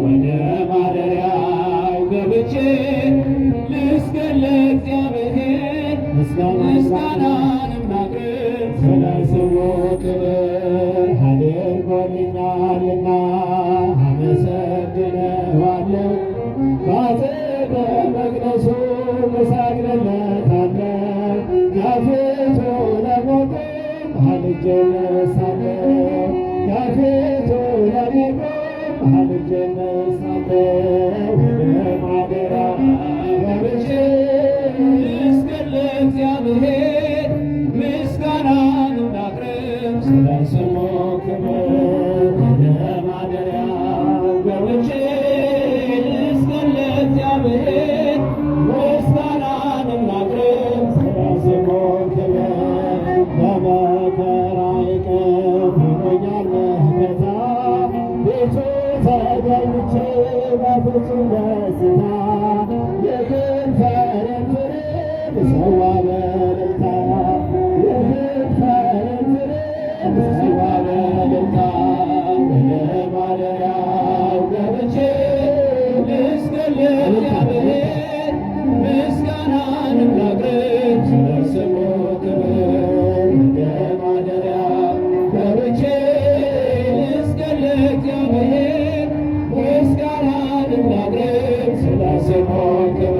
ወደ ማደሪያው ገብቼ ልስገድ ለእግዚአብሔር ምስጋናንም ላቅርብ ስለ ስሙ ክብር አድርጎልኛልና አመሰግነዋለሁ። በአጸደ መቅደሱ እሰግድለታለሁ ከፊቱ ለመቆም ማልጄ እነሳለሁ ከፊቱ ለመቆም ማልጄ እነሳለሁ። ወደ ማደሪያው ገብቼ ልስገድ ለእግዚአብሔር ምስጋናንም ላቅርብ ስለ ስሙ ክብር ወደ ማደሪያው ገብቼ ልስገድ ለእግዚአብሔር ምስጋናንም ላቅርብ ስለ ስሙ ክብር በመከራዬ ቀን ሆኖኛል መከታ ቤቱ ተገኝቼ በፍጹም ደስታ የከንፈሬን ፍሬ ልሰዋ በእልልታ የከንፈሬን ፍሬ ልሰዋ በእልልታ ወደ ማደሪያው ገብቼ ልስገድ ለእግዚአብሔር ምስጋናንም ላቅርብ ስለ ስሙ ክብር ወደ ማደሪያው ገብቼ ልስገድ ለእግዚአብሔር ምስጋናንም ላቅርብ ስለ ስሙ ክብር